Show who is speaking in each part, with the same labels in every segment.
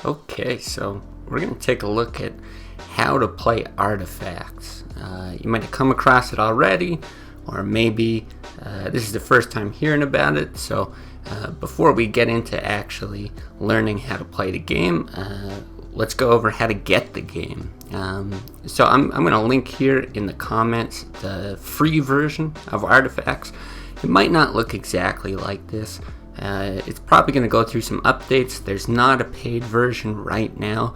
Speaker 1: Okay, so we're going to take a look at how to play artifacts. You might have come across it already, or maybe this is the first time hearing about it. So before we get into actually learning how to play the game, let's go over how to get the game. So I'm going to link here in the comments the free version of Artifacts. It might not look exactly like this. It's probably going to go through some updates. There's not a paid version right now,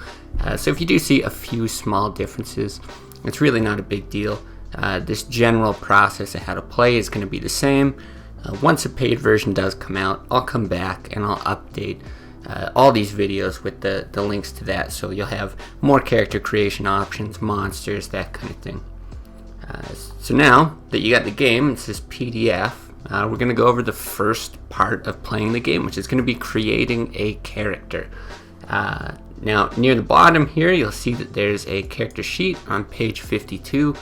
Speaker 1: so if you do see a few small differences, it's really not a big deal. This general process of how to play is going to be the same. Once a paid version does come out, I'll come back and I'll update all these videos with the links to that, so you'll have more character creation options, monsters, that kind of thing. So now that you got the game, it's this PDF. We're going to go over the first part of playing the game, which is going to be creating a character. Now, near the bottom here, you'll see that there's a character sheet on page 52.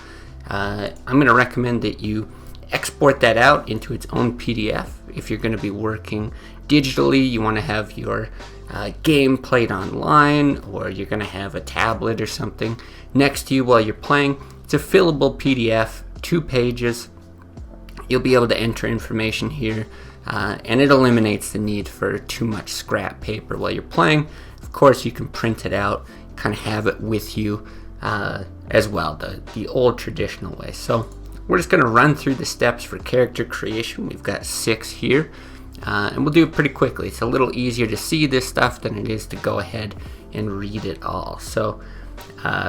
Speaker 1: I'm going to recommend that you export that out into its own PDF. If you're going to be working digitally, you want to have your game played online, or you're going to have a tablet or something next to you while you're playing. It's a fillable PDF, 2 pages. You'll be able to enter information here, and it eliminates the need for too much scrap paper while you're playing. Of course, you can print it out, kind of have it with you as well, the old traditional way. So we're just going to run through the steps for character creation. We've got 6 here, and we'll do it pretty quickly. It's a little easier to see this stuff than it is to go ahead and read it all. So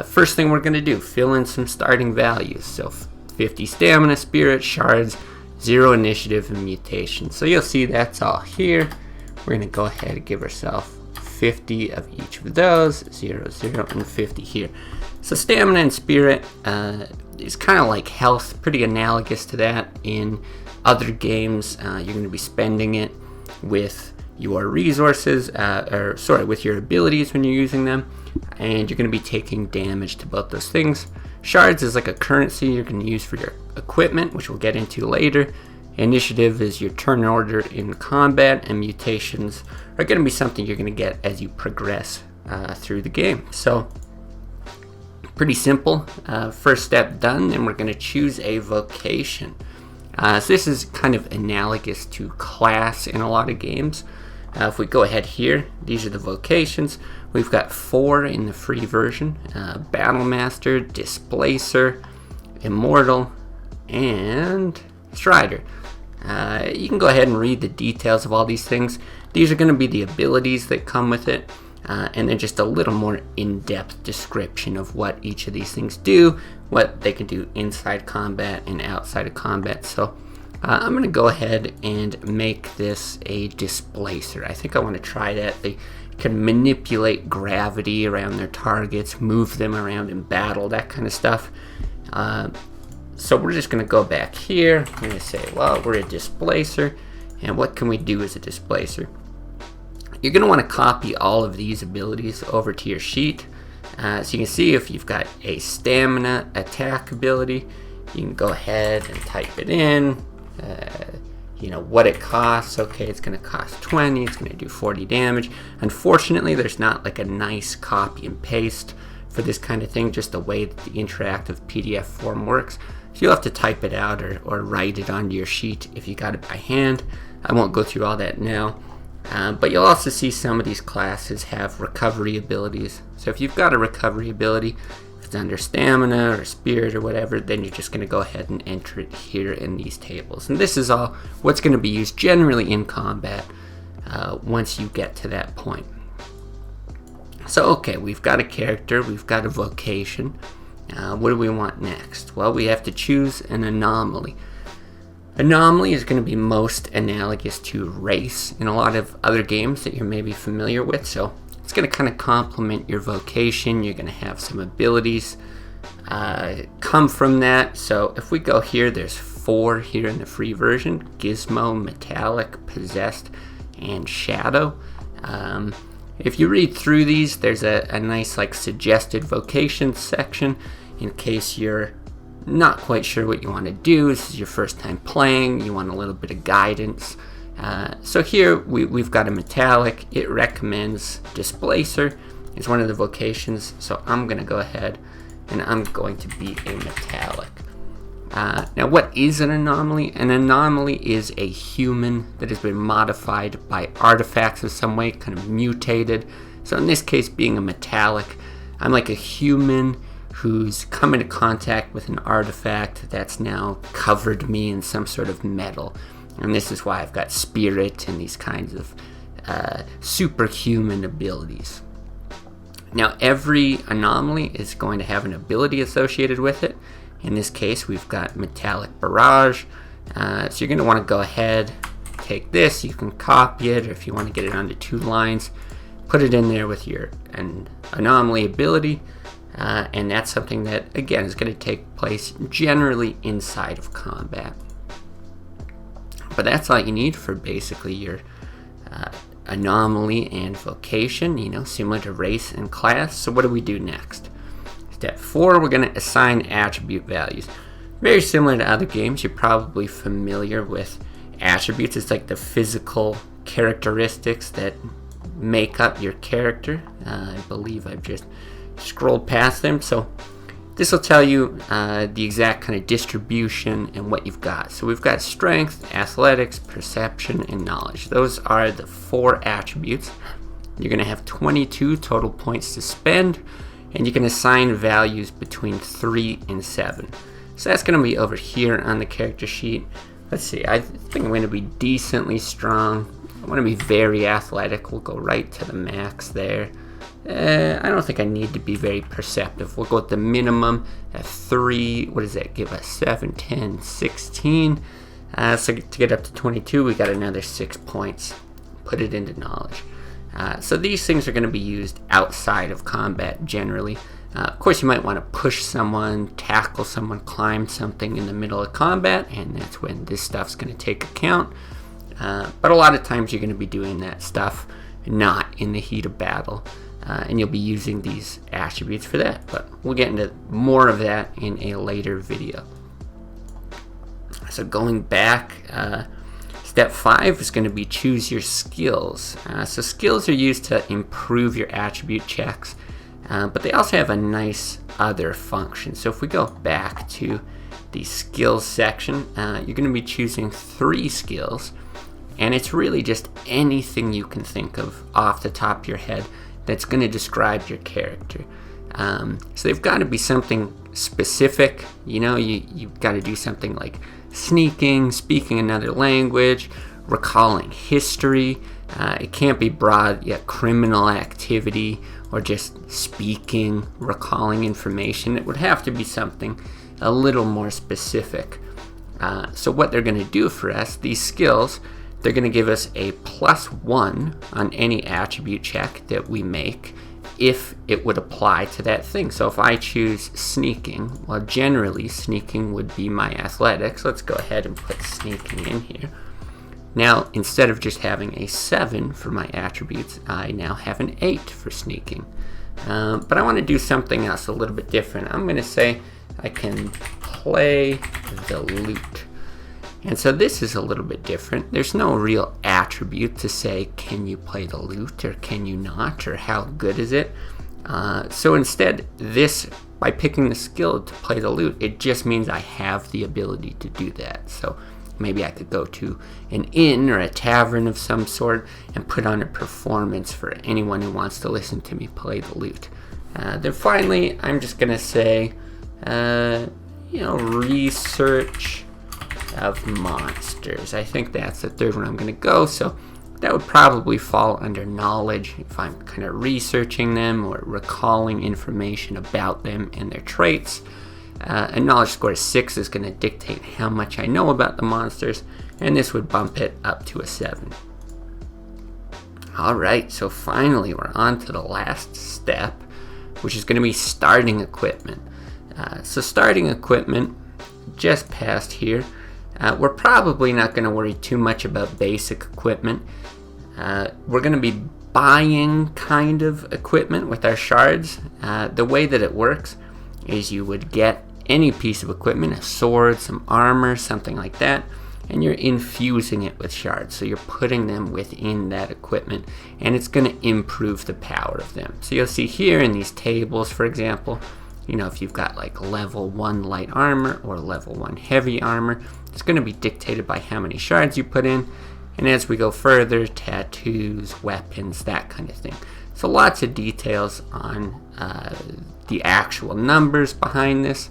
Speaker 1: first thing we're going to do, fill in some starting values. So 50 stamina, spirit, shards, 0 initiative, and mutation. So you'll see that's all here. We're going to go ahead and give ourselves 50 of each of those, 0, 0, and 50 here. So stamina and spirit is kind of like health, pretty analogous to that. In other games, you're going to be spending it with your resources, with your abilities when you're using them, and you're going to be taking damage to both those things. Shards is like a currency you're going to use for your equipment, which we'll get into later. Initiative is your turn order in combat, and mutations are going to be something you're going to get as you progress through the game. So pretty simple. First step done, and we're going to choose a vocation. So this is kind of analogous to class in a lot of games. If we go ahead here, these are the vocations. We've got 4 in the free version: Battlemaster, Displacer, Immortal, and Strider. You can go ahead and read the details of all these things. These are going to be the abilities that come with it, and then just a little more in-depth description of what each of these things do, what they can do inside combat and outside of combat. So I'm going to go ahead and make this a Displacer. I think I want to try that. They can manipulate gravity around their targets, move them around in battle, that kind of stuff. So we're just going to go back here. I'm going to say, well, we're a Displacer, and what can we do as a Displacer? You're going to want to copy all of these abilities over to your sheet. So you can see if you've got a stamina attack ability, you can go ahead and type it in. What it costs. Okay, it's going to cost 20. It's going to do 40 damage. Unfortunately, there's not like a nice copy and paste for this kind of thing, just the way that the interactive PDF form works. So you'll have to type it out or write it onto your sheet if you got it by hand. I won't go through all that now. But you'll also see some of these classes have recovery abilities. So if you've got a recovery ability, if it's under stamina or spirit or whatever, then you're just going to go ahead and enter it here in these tables. And this is all what's going to be used generally in combat once you get to that point. So okay, we've got a character, we've got a vocation. What do we want next? Well, we have to choose an anomaly. Anomaly is going to be most analogous to race in a lot of other games that you're maybe familiar with. So it's going to kind of complement your vocation. You're going to have some abilities come from that. So if we go here, there's 4 here in the free version: Gizmo, Metallic, Possessed, and Shadow. If you read through these, there's a nice suggested vocations section in case you're not quite sure what you want to do. This is your first time playing, you want a little bit of guidance So here we've got a metallic. It recommends displacer. It's one of the vocations, so I'm going to go ahead and I'm going to be a metallic. Now, what is an anomaly? An anomaly is a human that has been modified by artifacts of some way, kind of mutated. So in this case, being a metallic, I'm like a human who's come into contact with an artifact that's now covered me in some sort of metal. And this is why I've got spirit and these kinds of superhuman abilities. Now, every anomaly is going to have an ability associated with it. In this case, we've got Metallic Barrage. So you're going to want to go ahead, take this. You can copy it, or if you want to get it onto 2 lines, put it in there with your anomaly ability. And that's something that, again, is going to take place generally inside of combat. But that's all you need for basically your anomaly and vocation, similar to race and class. So what do we do next? Step 4, we're going to assign attribute values. Very similar to other games, you're probably familiar with attributes. It's like the physical characteristics that make up your character. I believe I've just scrolled past them. So this will tell you the exact kind of distribution and what you've got. So we've got strength, athletics, perception, and knowledge. Those are the 4 attributes. You're going to have 22 total points to spend, and you can assign values between 3 and 7. So that's going to be over here on the character sheet. Let's see, I think I'm going to be decently strong. I want to be very athletic. We'll go right to the max there. I don't think I need to be very perceptive. We'll go with the minimum at 3. What does that give us? 7, 10, 16. So to get up to 22, we got another 6 points. Put it into knowledge. So these things are going to be used outside of combat generally. Of course, you might want to push someone, tackle someone, climb something in the middle of combat, and that's when this stuff's going to take account. But a lot of times you're going to be doing that stuff not in the heat of battle. And you'll be using these attributes for that. But we'll get into more of that in a later video. So going back, step 5 is going to be choose your skills. So skills are used to improve your attribute checks, but they also have a nice other function. So if we go back to the skills section, you're going to be choosing 3 skills, and it's really just anything you can think of off the top of your head that's going to describe your character. So they've got to be something specific. You've got to do something like sneaking, speaking another language, recalling history. It can't be broad, criminal activity, or just speaking, recalling information. It would have to be something a little more specific. So what they're going to do for us, these skills, they're going to give us a +1 on any attribute check that we make if it would apply to that thing. So if I choose sneaking, well, generally sneaking would be my athletics. Let's go ahead and put sneaking in here. Now, instead of just having a 7 for my attributes, I now have an 8 for sneaking. But I want to do something else a little bit different. I'm going to say I can play the lute. And so this is a little bit different. There's no real attribute to say, can you play the lute or can you not, or how good is it? So instead, by picking the skill to play the lute, it just means I have the ability to do that. So maybe I could go to an inn or a tavern of some sort and put on a performance for anyone who wants to listen to me play the lute. Then finally, I'm just going to say, research of monsters. I think that's the third one I'm going to go. So that would probably fall under knowledge if I'm kind of researching them or recalling information about them and their traits. A knowledge score of 6 is going to dictate how much I know about the monsters, and this would bump it up to a 7. Alright, so finally we're on to the last step, which is going to be starting equipment. So starting equipment, just past here, we're probably not going to worry too much about basic equipment. We're going to be buying kind of equipment with our shards. The way that it works is you would get any piece of equipment, a sword, some armor, something like that, and you're infusing it with shards. So you're putting them within that equipment, and it's going to improve the power of them. So you'll see here in these tables, for example, if you've got like level 1 light armor or level 1 heavy armor, it's going to be dictated by how many shards you put in. And as we go further, tattoos, weapons, that kind of thing. So lots of details on the actual numbers behind this.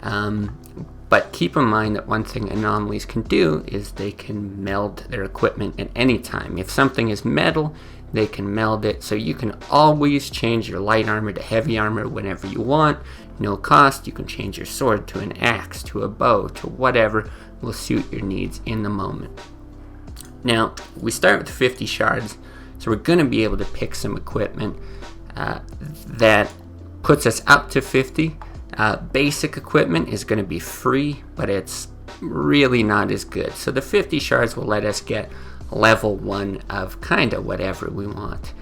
Speaker 1: But keep in mind that one thing anomalies can do is they can meld their equipment at any time. If something is metal, they can meld it. So you can always change your light armor to heavy armor whenever you want. No cost. You can change your sword to an axe, to a bow, to whatever will suit your needs in the moment. Now, we start with 50 shards. So we're going to be able to pick some equipment that puts us up to 50. Basic equipment is going to be free, but it's really not as good. So the 50 shards will let us get level 1 of kind of whatever we want.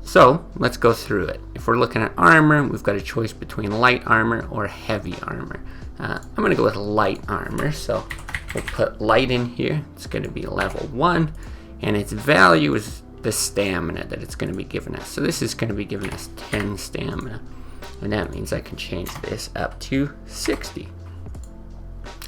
Speaker 1: So let's go through it. If we're looking at armor, we've got a choice between light armor or heavy armor. I'm going to go with light armor. So we'll put light in here. It's going to be level 1, and its value is the stamina that it's going to be giving us. So this is going to be giving us 10 stamina. And that means I can change this up to 60.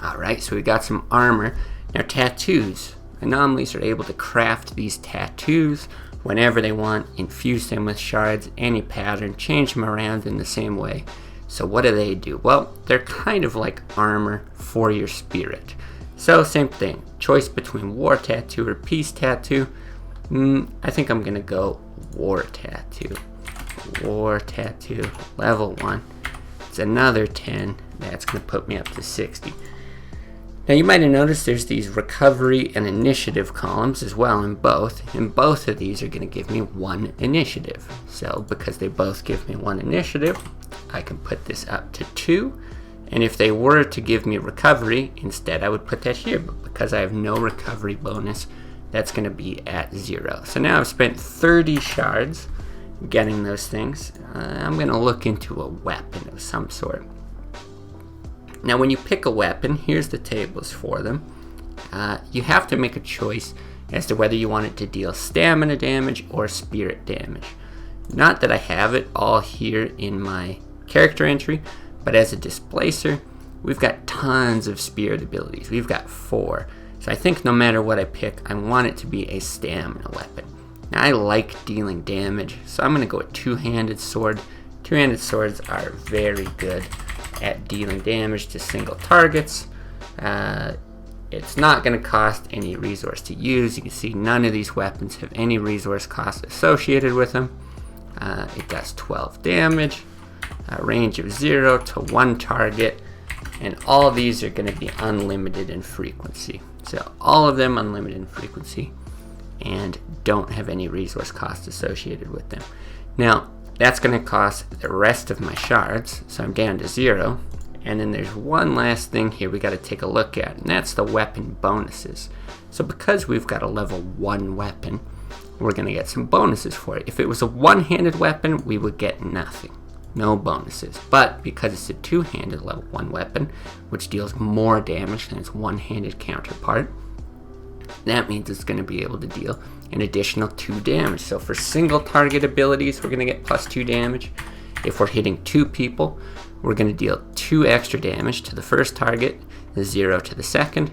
Speaker 1: Alright, so we got some armor. Now tattoos. Anomalies are able to craft these tattoos whenever they want, infuse them with shards, any pattern, change them around in the same way. So what do? Well, they're kind of like armor for your spirit. So same thing. Choice between war tattoo or peace tattoo. I think I'm going to go war tattoo. War tattoo, level 1. It's another 10. That's going to put me up to 60. Now you might have noticed there's these recovery and initiative columns as well in both. And both of these are going to give me 1 initiative. So because they both give me 1 initiative, I can put this up to 2. And if they were to give me recovery, instead I would put that here. But because I have no recovery bonus, that's going to be at 0. So now I've spent 30 shards getting those things. I'm going to look into a weapon of some sort. Now when you pick a weapon, here's the tables for them. You have to make a choice as to whether you want it to deal stamina damage or spirit damage. Not that I have it all here in my character entry, but as a displacer, we've got tons of spirit abilities. We've got 4. So I think no matter what I pick, I want it to be a stamina weapon. Now I like dealing damage, so I'm going to go with two-handed sword. Two-handed swords are very good at dealing damage to single targets. It's not going to cost any resource to use. You can see none of these weapons have any resource cost associated with them. It does 12 damage, a range of 0 to 1 target, and all these are going to be unlimited in frequency. So all of them unlimited in frequency and don't have any resource cost associated with them. Now that's going to cost the rest of my shards, so I'm down to 0. And then there's one last thing here we got to take a look at, and that's the weapon bonuses. So because we've got a level 1 weapon, we're going to get some bonuses for it. If it was a one-handed weapon, we would get nothing. No bonuses. But because it's a two-handed level 1 weapon, which deals more damage than its one-handed counterpart, that means it's going to be able to deal an additional 2 damage. So for single target abilities, we're going to get plus 2 damage. If we're hitting 2 people, we're going to deal 2 extra damage to the first target, 0 to the second.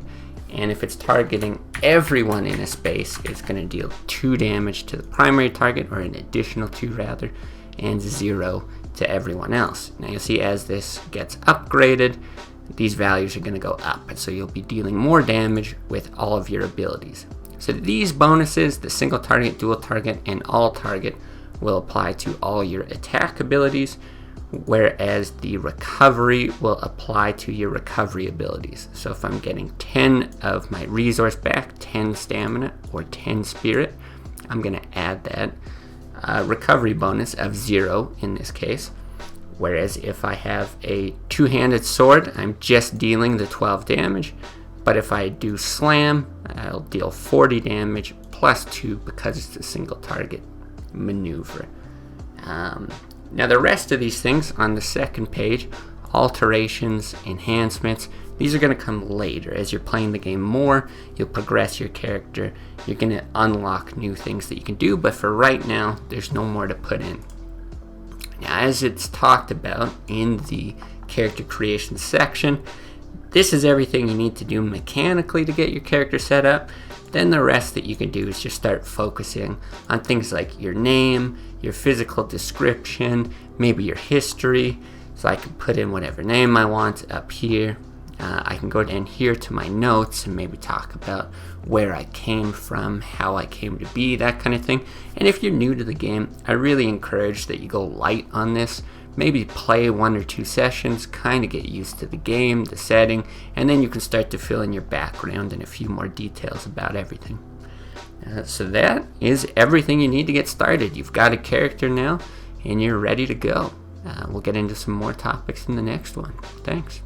Speaker 1: And if it's targeting everyone in a space, it's going to deal 2 damage to the primary target, or an additional 2 rather, and 0 to everyone else. Now you'll see as this gets upgraded, these values are going to go up, and so you'll be dealing more damage with all of your abilities. So these bonuses, the single target, dual target, and all target, will apply to all your attack abilities, whereas the recovery will apply to your recovery abilities. So if I'm getting 10 of my resource back, 10 stamina or 10 spirit, I'm going to add that recovery bonus of 0 in this case. Whereas if I have a two-handed sword, I'm just dealing the 12 damage. But if I do slam, I'll deal 40 damage plus 2 because it's a single target maneuver. Now the rest of these things on the second page, alterations, enhancements, These are going to come later. As you're playing the game more, you'll progress your character. You're going to unlock new things that you can do, but for right now, there's no more to put in. Now, as it's talked about in the character creation section, this is everything you need to do mechanically to get your character set up. Then the rest that you can do is just start focusing on things like your name, your physical description, maybe your history. So I can put in whatever name I want up here. I can go down here to my notes and maybe talk about where I came from, how I came to be, that kind of thing. And if you're new to the game, I really encourage that you go light on this. Maybe play 1 or 2 sessions, kind of get used to the game, the setting, and then you can start to fill in your background and a few more details about everything. So that is everything you need to get started. You've got a character now, and you're ready to go. We'll get into some more topics in the next one. Thanks.